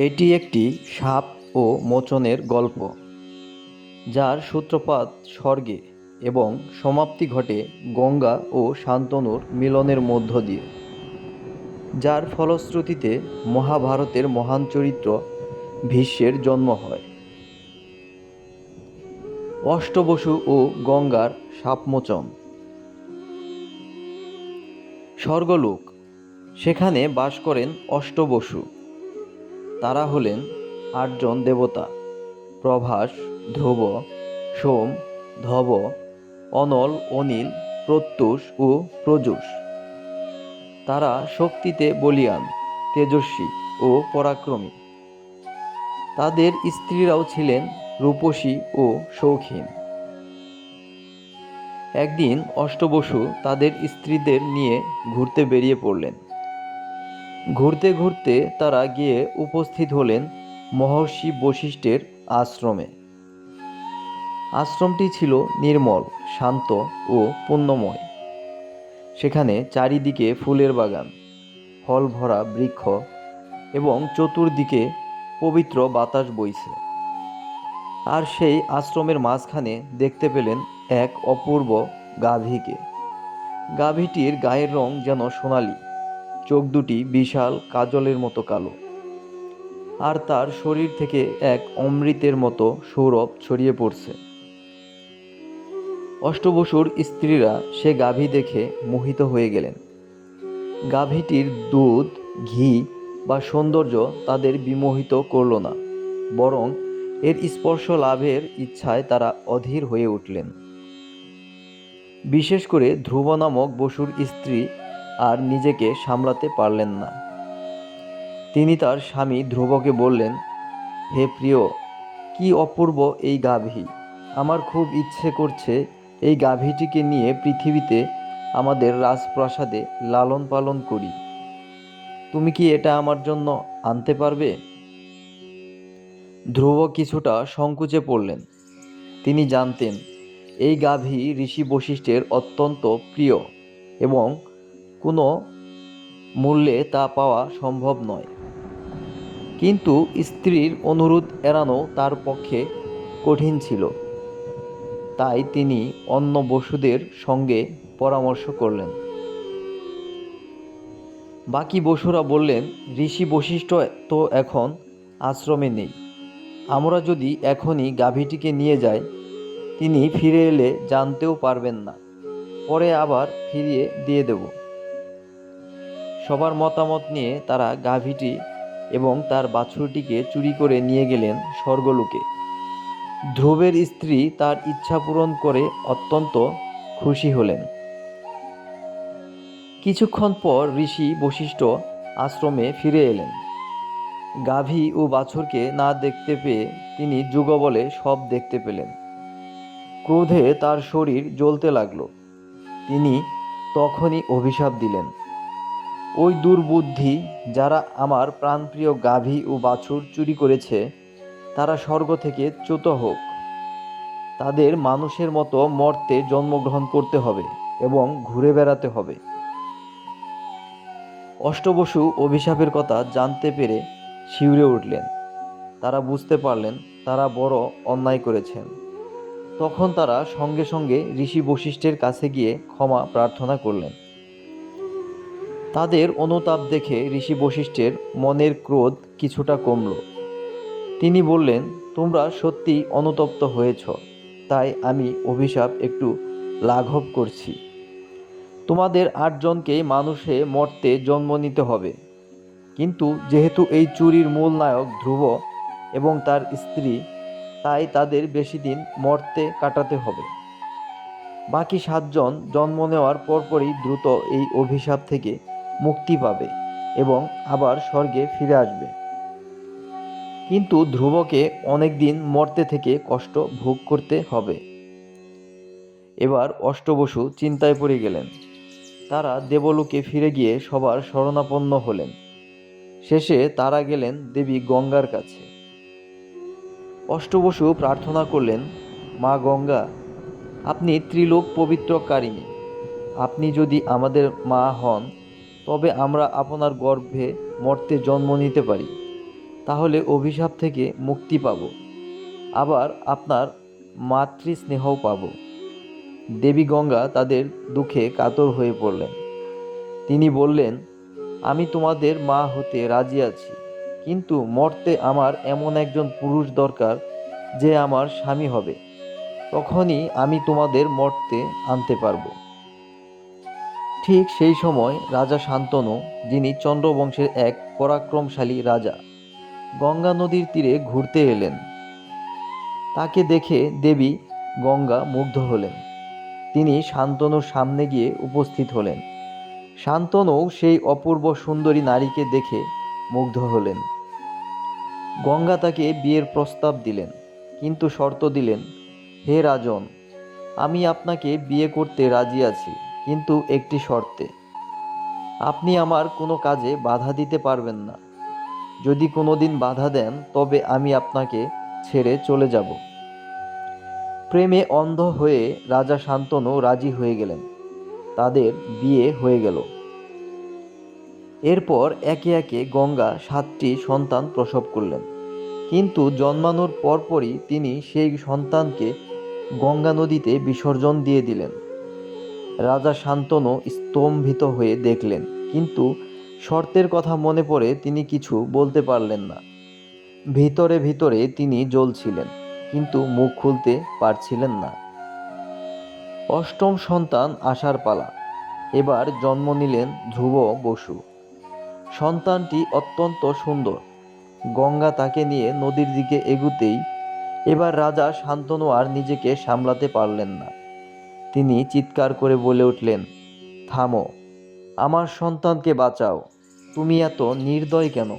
এটি একটি সাপ ও মোচনের গল্প, যার সূত্রপাত স্বর্গে এবং সমাপ্তি ঘটে গঙ্গা ও শান্তনুর মিলনের মধ্য দিয়ে, যার ফলশ্রুতিতে মহাভারতের মহান চরিত্র ভীষ্মের জন্ম হয়। অষ্টবসু ও গঙ্গার সাপমোচন। স্বর্গলোক, সেখানে বাস করেন অষ্টবসু। তারা হলেন 8জন দেবতা: প্রভাস, ধ্রুব, সোম, ধব, অনল, অনিল, প্রত্যুষ ও প্রযুষ। তারা শক্তিতে বলীয়ান, তেজস্বী ও পরাক্রমী। তাদের স্ত্রীরাও ছিলেন রূপসী ও শৌখিন। একদিন অষ্টবসু তাদের স্ত্রীদের নিয়ে ঘুরতে বেরিয়ে পড়লেন। ঘুরতে ঘুরতে তারা গিয়ে উপস্থিত হলেন মহর্ষি বশিষ্ঠের আশ্রমে। আশ্রমটি ছিল নির্মল, শান্ত ও পুণ্যময়। সেখানে চারিদিকে ফুলের বাগান, ফল ভরা বৃক্ষ এবং চতুর্দিকে পবিত্র বাতাস বইছে। আর সেই আশ্রমের মাঝখানে দেখতে পেলেন এক অপূর্ব গাভীকে। গাভীটির গায়ের রং যেন সোনালি, চোখ দুটি বিশাল কাজলের মতো কালো, আর তার শরীর থেকে এক অমৃতের মতো সৌরভ ছড়িয়ে পড়ছে। অষ্টবসুর স্ত্রীরা সে গাভী দেখে মোহিত হয়ে গেলেন। গাভীটির দুধ, ঘি বা সৌন্দর্য তাদের বিমোহিত করল না, বরং এর স্পর্শ লাভের ইচ্ছায় তারা অধীর হয়ে উঠলেন। বিশেষ করে ধ্রুব নামক বসুর স্ত্রী আর নিজেকে সামলাতে পারলেন না। তিনি তার স্বামী ধ্রুবকে বললেন, হে প্রিয়, কি অপূর্ব এই গাভী! আমার খুব ইচ্ছে করছে এই গাভীটিকে নিয়ে পৃথিবীতে আমাদের রাজপ্রাসাদে লালন পালন করি। তুমি কি এটা আমার জন্য আনতে পারবে? ধ্রুব কিছুটা সংকোচে পড়লেন। তিনি জানতেন এই গাভী ঋষি বশিষ্ঠের অত্যন্ত প্রিয় এবং কোনো মূল্যে তা পাওয়া সম্ভব নয়। কিন্তু স্ত্রীর অনুরোধ এড়ানো তার পক্ষে কঠিন ছিল। তাই তিনি অন্য বসুদের সঙ্গে পরামর্শ করলেন। বাকি বসুরা বললেন, ঋষি বশিষ্ঠ তো এখন আশ্রমে নেই। আমরা যদি এখনই গাভীটিকে নিয়ে যাই, তিনি ফিরে এলে জানতেও পারবেন না, পরে আবার ফিরিয়ে দিয়ে দেব। সবার মতামত নিয়ে তারা গাভীটি এবং তার বাছুরটিকে চুরি করে নিয়ে গেলেন স্বর্গলোকে। ধ্রুবের স্ত্রী তার ইচ্ছা পূরণ করে অত্যন্ত খুশি হলেন। কিছুক্ষণ পর ঋষি বশিষ্ঠ আশ্রমে ফিরে এলেন। গাভী ও বাছুরকে না দেখতে পেয়ে তিনি যুগবলে সব দেখতে পেলেন। ক্রোধে তার শরীর জ্বলতে লাগল। তিনি তখনই অভিশাপ দিলেন, ওই দুর্বুদ্ধি যারা আমার প্রাণপ্রিয় গাভী ও বাছুর চুরি করেছে, তারা স্বর্গ থেকে চ্যুত হোক। তাদের মানুষের মতো মর্তে জন্মগ্রহণ করতে হবে এবং ঘুরে বেড়াতে হবে। অষ্টবসু অভিশাপের কথা জানতে পেরে শিউরে উঠলেন। তারা বুঝতে পারলেন তারা বড় অন্যায় করেছেন। তখন তারা সঙ্গে সঙ্গে ঋষি বশিষ্ঠের কাছে গিয়ে ক্ষমা প্রার্থনা করলেন। তাদের অনুতাপ দেখে ঋষি বশিষ্ঠের মনের ক্রোধ কিছুটা কমল। তিনি বললেন, তোমরা সত্যি অনুতপ্ত হয়েছ, তাই আমি অভিশাপ একটু লাঘব করছি। তোমাদের 8জনকেই মানুষে মর্তে জন্ম নিতে হবে। কিন্তু যেহেতু এই চুরির মূল নায়ক ধ্রুব এবং তার স্ত্রী, তাই তাদের বেশি দিন মর্তে কাটাতে হবে। বাকি 7জন জন্ম নেওয়ার পরপরই দ্রুত এই অভিশাপ থেকে মুক্তি পাবে এবং আবার স্বর্গে ফিরে আসবে। কিন্তু ধ্রুবকে অনেক দিন মর্তে থেকে কষ্ট ভোগ করতে হবে। এবার অষ্টবসু চিন্তায় পড়ে গেলেন। তারা দেবলোকে ফিরে গিয়ে সবার শরণাপন্ন হলেন। শেষে তারা গেলেন দেবী গঙ্গার কাছে। অষ্টবসু প্রার্থনা করলেন, মা গঙ্গা, আপনি ত্রিলোক পবিত্রকারিণী। আপনি যদি আমাদের মা হন, তবে আমরা আপনার গর্ভে মর্তে জন্ম নিতে পারি। তাহলে অভিশাপ থেকে মুক্তি পাব, আবার আপনার মাতৃস্নেহও পাব। দেবী গঙ্গা তাদের দুঃখে কাতর হয়ে পড়লেন। তিনি বললেন, আমি তোমাদের মা হতে রাজি আছি, কিন্তু মরতে আমার এমন একজন পুরুষ দরকার যে আমার স্বামী হবে। তখনই আমি তোমাদের মরতে আনতে পারবো। ঠিক সেই সময় রাজা শান্তনু, যিনি চন্দ্রবংশের এক পরাক্রমশালী রাজা, গঙ্গা নদীর তীরে ঘুরতে এলেন। তাকে দেখে দেবী গঙ্গা মুগ্ধ হলেন। তিনি শান্তনুর সামনে গিয়ে উপস্থিত হলেন। শান্তনু সেই অপূর্ব সুন্দরী নারীকে দেখে মুগ্ধ হলেন। গঙ্গা তাকে বিয়ের প্রস্তাব দিলেন, কিন্তু শর্ত দিলেন, হে রাজন, আমি আপনাকে বিয়ে করতে রাজি আছি, কিন্তু একটি শর্তে। আপনি আমার কোনো কাজে বাধা দিতে পারবেন না। যদি কোনোদিন বাধা দেন তবে আমি আপনাকে ছেড়ে চলে যাব। প্রেমে অন্ধ হয়ে রাজা শান্তনু রাজি হয়ে গেলেন। তাদের বিয়ে হয়ে গেল। এরপর একে একে গঙ্গা 7টি সন্তান প্রসব করলেন, কিন্তু জন্মানোর পরপরই তিনি সেই সন্তানকে গঙ্গা নদীতে বিসর্জন দিয়ে দিলেন। রাজা শান্তনু স্তম্ভিত হয়ে দেখলেন, কিন্তু শর্তের কথা মনে পড়ে তিনি কিছু বলতে পারলেন না। ভিতরে ভিতরে তিনি জ্বলছিলেন, কিন্তু মুখ খুলতে পারছিলেন না। অষ্টম সন্তান আসার পালা। এবার জন্ম নিলেন ধ্রুব বসু। সন্তানটি অত্যন্ত সুন্দর। গঙ্গা তাকে নিয়ে নদীর দিকে এগুতেই এবার রাজা শান্তনু আর নিজেকে সামলাতে পারলেন না। তিনি চিৎকার করে বলে উঠলেন, থামো, আমার সন্তানকে বাঁচাও, তুমি এত নির্দয় কেন?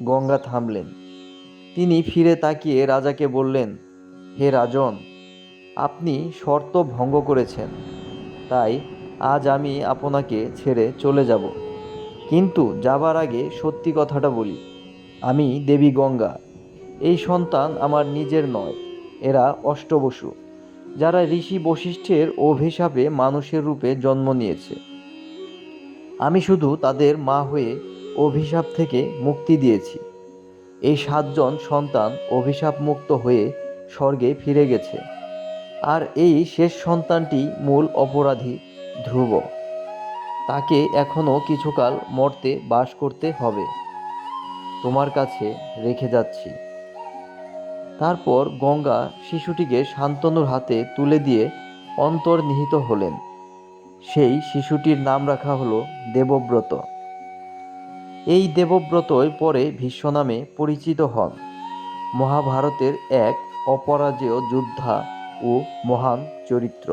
গঙ্গা থামলেন। তিনি ফিরে তাকিয়ে রাজাকে বললেন, হে রাজন, আপনি শর্ত ভঙ্গ করেছেন, তাই আজ আমি আপনাকে ছেড়ে চলে যাব। কিন্তু যাবার আগে সত্যি কথাটা বলি, আমি দেবী গঙ্গা। এই সন্তান আমার নিজের নয়, এরা অষ্টবসু, যারা ঋষি বশিষ্ঠের অভিশাপে মানুষের রূপে জন্ম নিয়েছে। আমি শুধু তাদের মা হয়ে অভিশাপ থেকে মুক্তি দিয়েছি। এই 7জন সন্তান অভিশাপ মুক্ত হয়ে স্বর্গে ফিরে গেছে, আর এই শেষ সন্তানটি মূল অপরাধী ধ্রুব। তাকে এখনো কিছুকাল মর্তে বাস করতে হবে। তোমার কাছে রেখে যাচ্ছি। তারপর গঙ্গা শিশুটিকে শান্তনুর হাতে তুলে দিয়ে অন্তর্নিহিত হলেন। সেই শিশুটির নাম রাখা হলো দেবব্রত। এই দেবব্রতই পরে ভীষ্ম নামে পরিচিত হন। মহাভারতের এক অপরাজেয় যোদ্ধা ও মহান চরিত্র।